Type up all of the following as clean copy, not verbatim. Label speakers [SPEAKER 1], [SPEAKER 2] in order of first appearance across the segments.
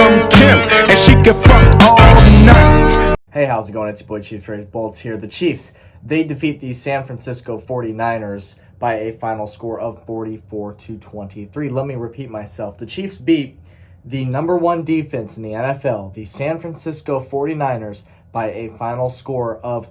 [SPEAKER 1] from Kim, and she get fucked all night.
[SPEAKER 2] Hey, how's it going? It's your boy Chiefs Rays Bolts here. The Chiefs, they defeat the San Francisco 49ers by a final score of 44-23. Let me repeat myself. The Chiefs beat the number one defense in the NFL, the San Francisco 49ers, by a final score of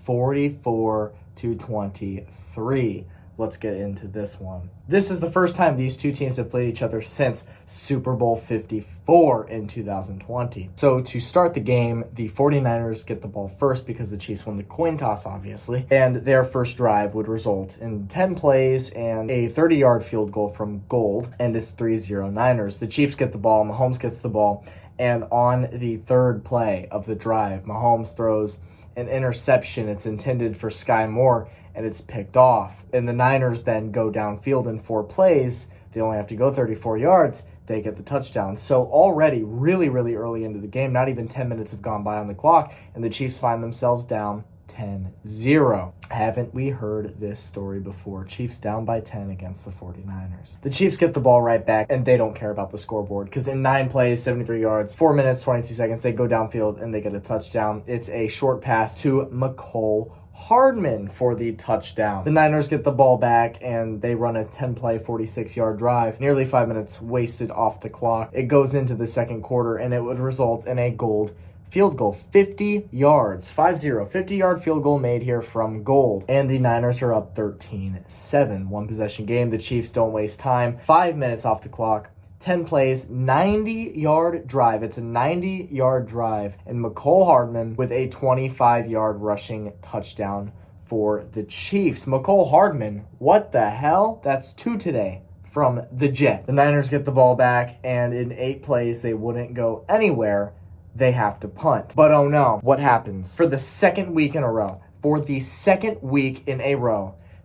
[SPEAKER 2] 44-23. Let's get into this one. This is the first time these two teams have played each other since Super Bowl 54 in 2020. So to start the game, the 49ers get the ball first because the Chiefs won the coin toss, obviously. And their first drive would result in 10 plays and a 30-yard field goal from Gold. And it's 3-0 Niners. The Chiefs get the ball, Mahomes gets the ball. And on the third play of the drive, Mahomes throws an interception. It's intended for Sky Moore, and it's picked off. And the Niners then go downfield in 4 plays. They only have to go 34 yards. They get the touchdown. So already really early into the game, not even 10 minutes have gone by on the clock, and the Chiefs find themselves down 10-0. Haven't we heard this story before? Chiefs down by 10 against the 49ers. The Chiefs get the ball right back, and they don't care about the scoreboard because in 9 plays, 73 yards, 4 minutes, 22 seconds, they go downfield and they get a touchdown. It's a short pass to Mecole Hardman for the touchdown. The Niners get the ball back and they run a 10-play, 46-yard drive. Nearly 5 minutes wasted off the clock. It goes into the second quarter and it would result in a Gold field goal. 50 yards. 50-yard field goal made here from Gold. And the Niners are up 13-7. One possession game. The Chiefs don't waste time. 5 minutes off the clock. 10 plays, 90-yard drive. It's a 90-yard drive. And Mecole Hardman with a 25-yard rushing touchdown for the Chiefs. Mecole Hardman, what the hell? That's 2 today from the Jet. The Niners get the ball back, and in 8 plays, they wouldn't go anywhere. They have to punt. But oh no, what happens? For the second week in a row,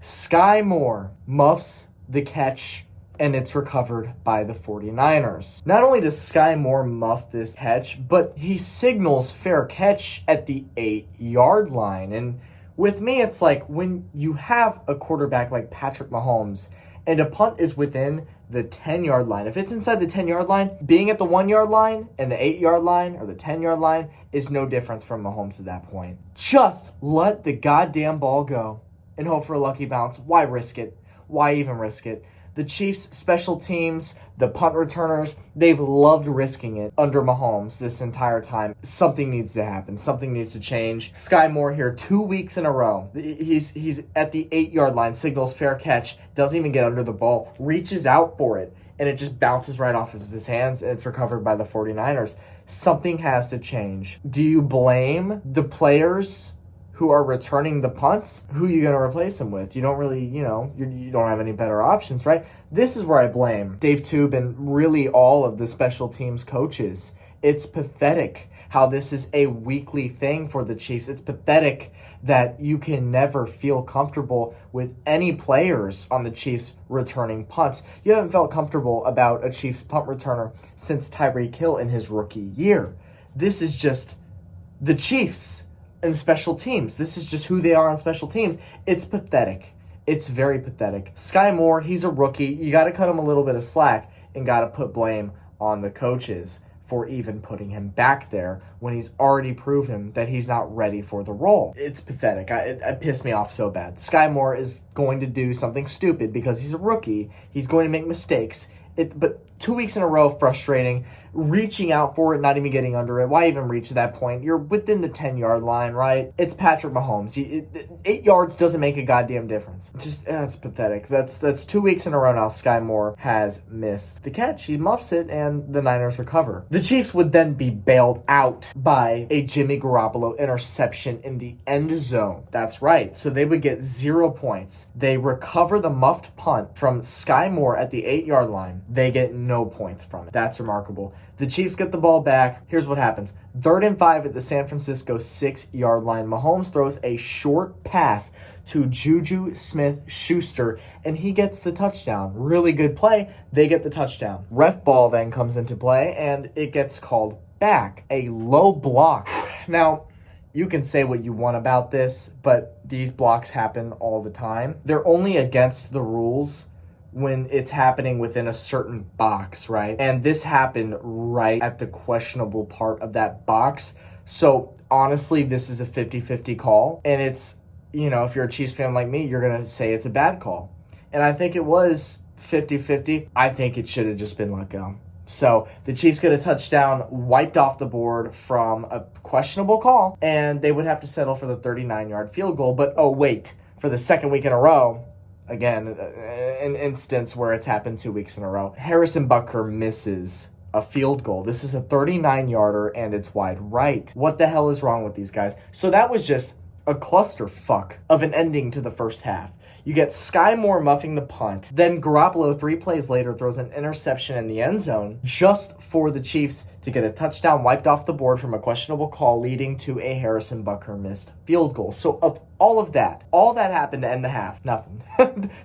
[SPEAKER 2] Sky Moore muffs the catch, and it's recovered by the 49ers. Not only does Sky Moore muff this catch, but he signals fair catch at the 8-yard line. And with me, it's like when you have a quarterback like Patrick Mahomes and a punt is within the 10-yard line. If it's inside the 10-yard line, being at the 1-yard line and the 8-yard line or the 10-yard line is no difference from Mahomes at that point. Just let the goddamn ball go and hope for a lucky bounce. Why risk it? Why even risk it? The Chiefs' special teams, the punt returners, they've loved risking it under Mahomes this entire time. Something needs to happen. Something needs to change. Sky Moore here 2 weeks in a row. He's at the 8-yard line, signals fair catch, doesn't even get under the ball, reaches out for it, and it just bounces right off of his hands, and it's recovered by the 49ers. Something has to change. Do you blame the players who are returning the punts? Who are you going to replace them with? You don't really, you don't have any better options, right? This is where I blame Dave Tube and really all of the special teams coaches. It's pathetic how this is a weekly thing for the Chiefs. It's pathetic that you can never feel comfortable with any players on the Chiefs returning punts. You haven't felt comfortable about a Chiefs punt returner since Tyreek Hill in his rookie year. This is just the Chiefs and special teams. This is just who they are on special teams. It's pathetic. It's very pathetic. Sky Moore, he's a rookie. You got to cut him a little bit of slack and got to put blame on the coaches for even putting him back there when he's already proven that he's not ready for the role. It's pathetic. It pissed me off so bad. Sky Moore is going to do something stupid because he's a rookie. He's going to make mistakes. But 2 weeks in a row, frustrating. Reaching out for it, not even getting under it. Why even reach to that point? You're within the 10-yard line, right? It's Patrick Mahomes. 8 yards doesn't make a goddamn difference. It's pathetic. That's 2 weeks in a row now Sky Moore has missed the catch. He muffs it, and the Niners recover. The Chiefs would then be bailed out by a Jimmy Garoppolo interception in the end zone. That's right. So they would get 0 points. They recover the muffed punt from Sky Moore at the 8-yard line. They get no points from it. That's remarkable. The Chiefs get the ball back. Here's what happens. 3rd and 5 at the San Francisco 6-yard line. Mahomes throws a short pass to Juju Smith-Schuster, and he gets the touchdown. Really good play. They get the touchdown. Ref ball then comes into play, and it gets called back. A low block. Now, you can say what you want about this, but these blocks happen all the time. They're only against the rules when it's happening within a certain box, right? And this happened right at the questionable part of that box. So honestly, this is a 50-50 call. And it's, if you're a Chiefs fan like me, you're going to say it's a bad call. And I think it was 50-50. I think it should have just been let go. So the Chiefs get a touchdown wiped off the board from a questionable call, and they would have to settle for the 39-yard field goal. But oh, wait, for the second week in a row, again, an instance where it's happened 2 weeks in a row, Harrison Butker misses a field goal. This is a 39-yarder, and it's wide right. What the hell is wrong with these guys? So that was just a clusterfuck of an ending to the first half. You get Sky Moore muffing the punt. Then Garoppolo, 3 plays later, throws an interception in the end zone just for the Chiefs to get a touchdown wiped off the board from a questionable call, leading to a Harrison Butker missed field goal. So of all that happened to end the half. Nothing.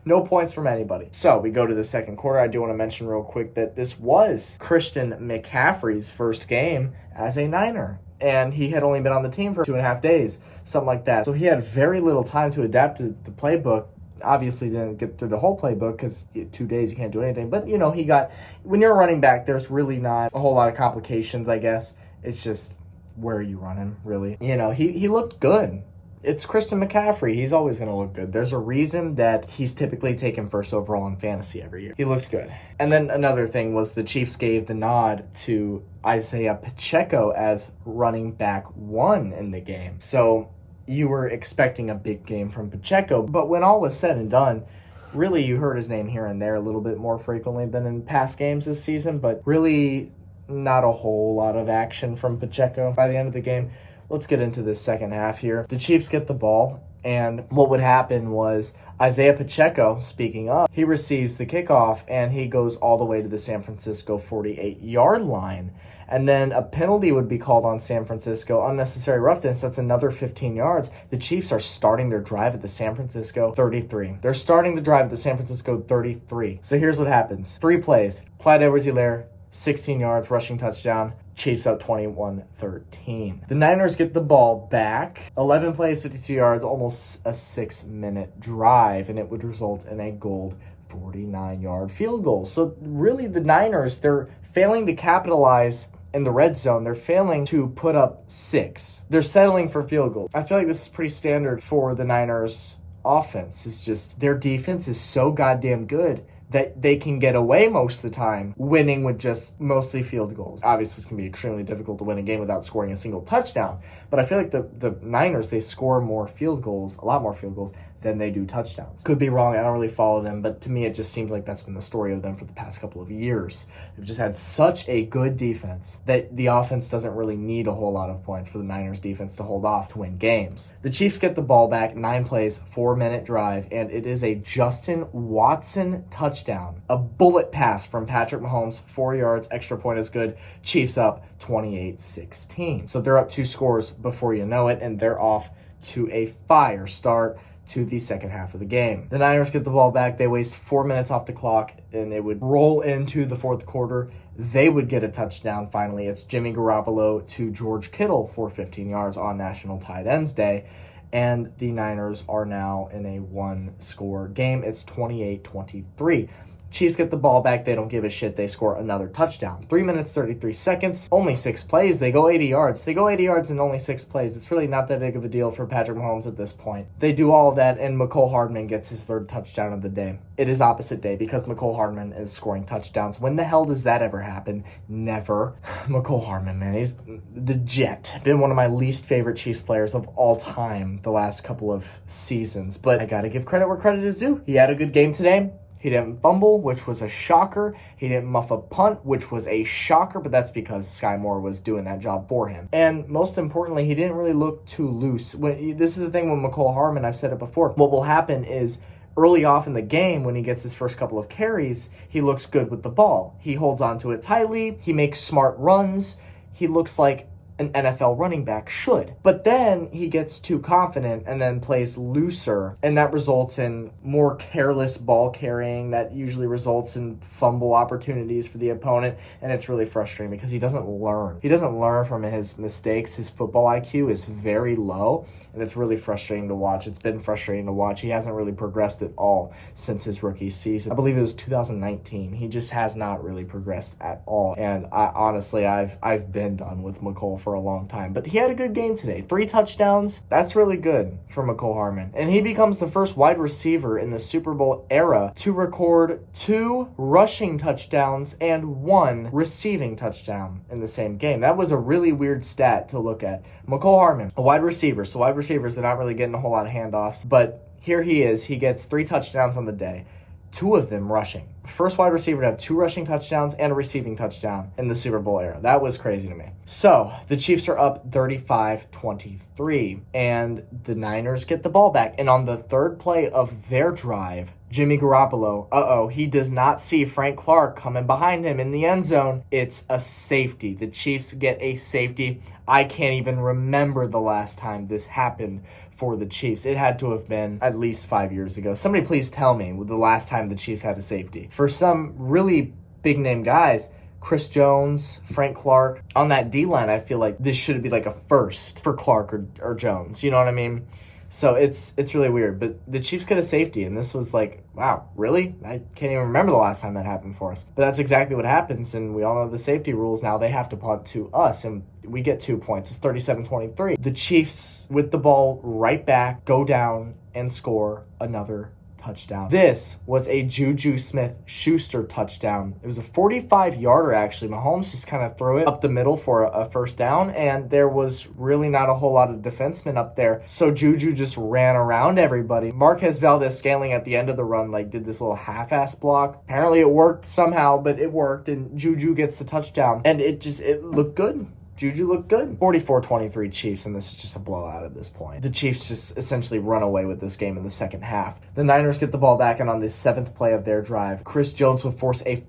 [SPEAKER 2] No points from anybody. So we go to the second quarter. I do want to mention real quick that this was Christian McCaffrey's first game as a Niner. And he had only been on the team for 2.5 days, something like that. So he had very little time to adapt to the playbook. Obviously didn't get through the whole playbook because 2 days you can't do anything. But, he got, when you're a running back, there's really not a whole lot of complications, I guess. It's just, where are you running, really? He looked good. It's Christian McCaffrey. He's always going to look good. There's a reason that he's typically taken first overall in fantasy every year. He looked good. And then another thing was the Chiefs gave the nod to Isaiah Pacheco as running back 1 in the game. So you were expecting a big game from Pacheco, but when all was said and done, really you heard his name here and there a little bit more frequently than in past games this season, but really not a whole lot of action from Pacheco by the end of the game. Let's get into this second half here. The Chiefs get the ball, and what would happen was Isaiah Pacheco, speaking up, he receives the kickoff, and he goes all the way to the San Francisco 48-yard line. And then a penalty would be called on San Francisco, unnecessary roughness. That's another 15 yards. The Chiefs are starting their drive at the San Francisco 33. They're starting the drive at the San Francisco 33. So here's what happens. 3 plays. Clyde Edwards-Helaire, 16 yards, rushing touchdown. Chiefs up 21-13. The Niners get the ball back. 11 plays, 52 yards, almost a 6-minute drive, and it would result in a gold 49-yard field goal. So really the Niners, they're failing to capitalize in the red zone. They're failing to put up 6. They're settling for field goals. I feel like this is pretty standard for the Niners offense. It's just their defense is so goddamn good that they can get away most of the time winning with just mostly field goals. Obviously, it's going to be extremely difficult to win a game without scoring a single touchdown. But I feel like the Niners, they score more field goals, a lot more field goals, than they do touchdowns. Could be wrong. I don't really follow them. But to me, it just seems like that's been the story of them for the past couple of years. They've just had such a good defense that the offense doesn't really need a whole lot of points for the Niners defense to hold off to win games. The Chiefs get the ball back, 9 plays, 4-minute drive, and it is a Justin Watson touchdown. A bullet pass from Patrick Mahomes, 4 yards, extra point is good. Chiefs up 28-16. So they're up 2 scores before you know it, and they're off to a fire start to the second half of the game. The Niners get the ball back. They waste 4 minutes off the clock, and it would roll into the fourth quarter. They would get a touchdown finally. It's Jimmy Garoppolo to George Kittle for 15 yards on National Tight Ends Day. And the Niners are now in a 1-score game. It's 28-23. Chiefs get the ball back. They don't give a shit. They score another touchdown. 3 minutes, 33 seconds. Only 6 plays. They go 80 yards. They go 80 yards in only 6 plays. It's really not that big of a deal for Patrick Mahomes at this point. They do all of that, and Mecole Hardman gets his 3rd touchdown of the day. It is opposite day because Mecole Hardman is scoring touchdowns. When the hell does that ever happen? Never. Mecole Hardman, man. He's the Jet. Been one of my least favorite Chiefs players of all time the last couple of seasons. But I gotta give credit where credit is due. He had a good game today. He didn't fumble, which was a shocker. He didn't muff a punt, which was a shocker, but that's because Sky Moore was doing that job for him. And most importantly, he didn't really look too loose. This is the thing with Mecole Hardman, I've said it before. What will happen is early off in the game, when he gets his first couple of carries, he looks good with the ball. He holds on to it tightly. He makes smart runs. He looks like an NFL running back should. But then he gets too confident and then plays looser, and that results in more careless ball carrying that usually results in fumble opportunities for the opponent, and it's really frustrating because he doesn't learn. He doesn't learn from his mistakes. His football IQ is very low, and it's really frustrating to watch. It's been frustrating to watch. He hasn't really progressed at all since his rookie season. I believe it was 2019. He just has not really progressed at all, and I've been done with Mecole for a long time. But he had a good game today. 3 touchdowns. That's really good for Mecole Hardman. And he becomes the first wide receiver in the Super Bowl era to record 2 rushing touchdowns and 1 receiving touchdown in the same game. That was a really weird stat to look at. Mecole Hardman, a wide receiver. So wide receivers are not really getting a whole lot of handoffs. But here he is. He gets 3 touchdowns on the day. 2 of them rushing. First wide receiver to have 2 rushing touchdowns and a receiving touchdown in the Super Bowl era. That was crazy to me. So, the Chiefs are up 35-23, and the Niners get the ball back. And on the 3rd play of their drive, Jimmy Garoppolo, he does not see Frank Clark coming behind him in the end zone. It's a safety. The Chiefs get a safety. I can't even remember the last time this happened for the Chiefs. It had to have been at least 5 years ago. Somebody please tell me the last time the Chiefs had a safety. For some really big name guys, Chris Jones, Frank Clark, on that D-line, I feel like this should be like a first for Clark or Jones. You know what I mean? So it's really weird. But the Chiefs get a safety, and this was like, wow, really? I can't even remember the last time that happened for us. But that's exactly what happens, and we all know the safety rules. Now they have to punt to us, and we get 2 points. It's 37-23. The Chiefs, with the ball right back, go down and score another touchdown. This was a Juju Smith-Schuster touchdown. It was a 45-yarder, actually. Mahomes just kind of threw it up the middle for a first down, and there was really not a whole lot of defensemen up there, so Juju just ran around everybody. Marquez Valdes-Scantling at the end of the run did this little half-ass block. Apparently it worked somehow, but it worked, and Juju gets the touchdown, and it looked good. Juju looked good. 44-23 Chiefs, and this is just a blowout at this point. The Chiefs just essentially run away with this game in the second half. The Niners get the ball back, and on the 7th play of their drive, Chris Jones would force a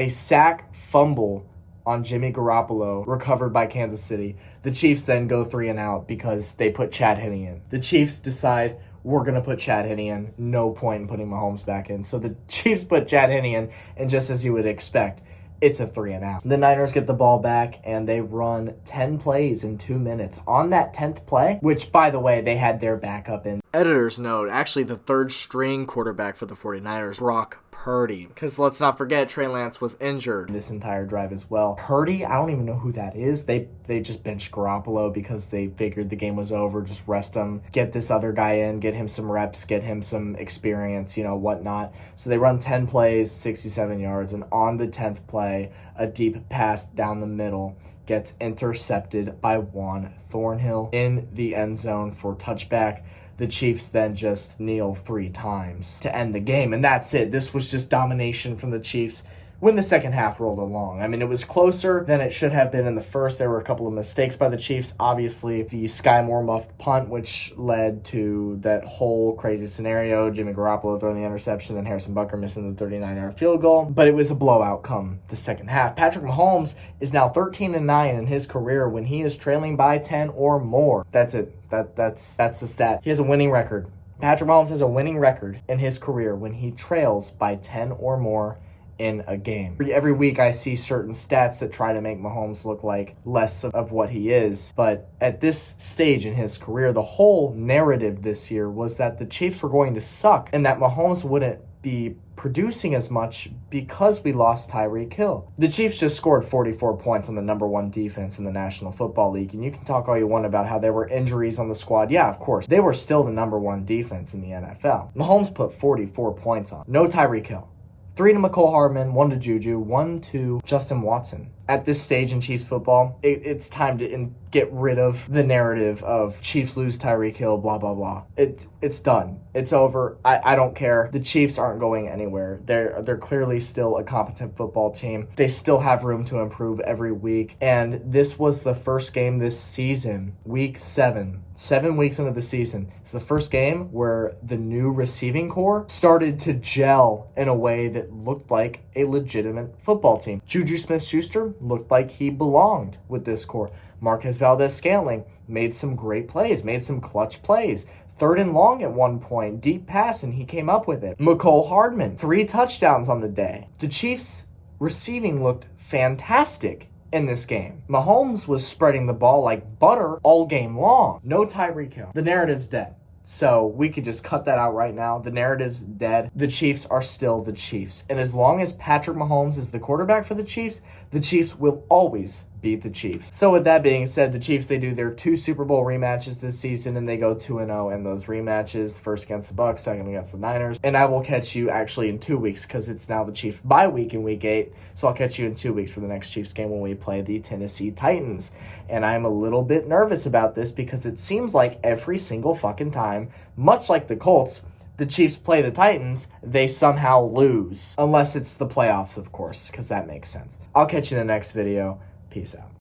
[SPEAKER 2] sack fumble on Jimmy Garoppolo, recovered by Kansas City. The Chiefs then go 3 and out because they put Chad Henne in. The Chiefs decide, we're going to put Chad Henne in. No point in putting Mahomes back in. So the Chiefs put Chad Henne in, and just as you would expect, it's a 3 and out. The Niners get the ball back, and they run 10 plays in 2 minutes. On that 10th play, which, by the way, they had their backup in. Editor's note, actually the 3rd string quarterback for the 49ers, Brock Purdy. Because let's not forget, Trey Lance was injured this entire drive as well. Purdy, I don't even know who that is. They just benched Garoppolo because they figured the game was over. Just rest him, get this other guy in, get him some reps, get him some experience, whatnot. So they run 10 plays, 67 yards, and on the 10th play, a deep pass down the middle gets intercepted by Juan Thornhill in the end zone for touchback. The Chiefs then just kneel 3 times to end the game, and that's it. This was just domination from the Chiefs when the second half rolled along. I mean, it was closer than it should have been in the first. There were a couple of mistakes by the Chiefs. Obviously, the Sky Moore muffed punt, which led to that whole crazy scenario. Jimmy Garoppolo throwing the interception and Harrison Butker missing the 39-yard field goal. But it was a blowout come the second half. Patrick Mahomes is now 13-9 in his career when he is trailing by 10 or more. That's it. That's the stat. He has a winning record. Patrick Mahomes has a winning record in his career when he trails by 10 or more in a game. Every week I see certain stats that try to make Mahomes look like less of what he is. But at this stage in his career, the whole narrative this year was that the Chiefs were going to suck and that Mahomes wouldn't be producing as much because we lost Tyreek Hill. The Chiefs just scored 44 points on the number 1 defense in the National Football League, and you can talk all you want about how there were injuries on the squad. Yeah, of course. They were still the number 1 defense in the NFL. Mahomes put 44 points on. No Tyreek Hill. 3 to Mecole Hardman, 1 to Juju, 1 to Justin Watson. At this stage in Chiefs football, it's time to get rid of the narrative of Chiefs lose Tyreek Hill, blah, blah, blah. It's done. It's over. I don't care. The Chiefs aren't going anywhere. They're clearly still a competent football team. They still have room to improve every week. And this was the first game this season, week 7. 7 weeks into the season. It's the first game where the new receiving core started to gel in a way that it looked like a legitimate football team. Juju Smith-Schuster looked like he belonged with this core. Marquez Valdez-Scantling made some great plays, made some clutch plays. 3rd and long at one point, deep pass, and he came up with it. Mecole Hardman, 3 touchdowns on the day. The Chiefs' receiving looked fantastic in this game. Mahomes was spreading the ball like butter all game long. No Tyreek Hill. The narrative's dead. So we could just cut that out right now. The narrative's dead. The Chiefs are still the Chiefs. And as long as Patrick Mahomes is the quarterback for the Chiefs will always beat the Chiefs. So with that being said, the Chiefs, they do their 2 Super Bowl rematches this season, and they go 2-0 in those rematches. First against the Bucs, second against the Niners. And I will catch you actually in 2 weeks, because it's now the Chiefs bye week in week 8. So I'll catch you in 2 weeks for the next Chiefs game when we play the Tennessee Titans. And I'm a little bit nervous about this, because it seems like every single fucking time, much like the Colts, the Chiefs play the Titans, they somehow lose. Unless it's the playoffs, of course, because that makes sense. I'll catch you in the next video. Peace out.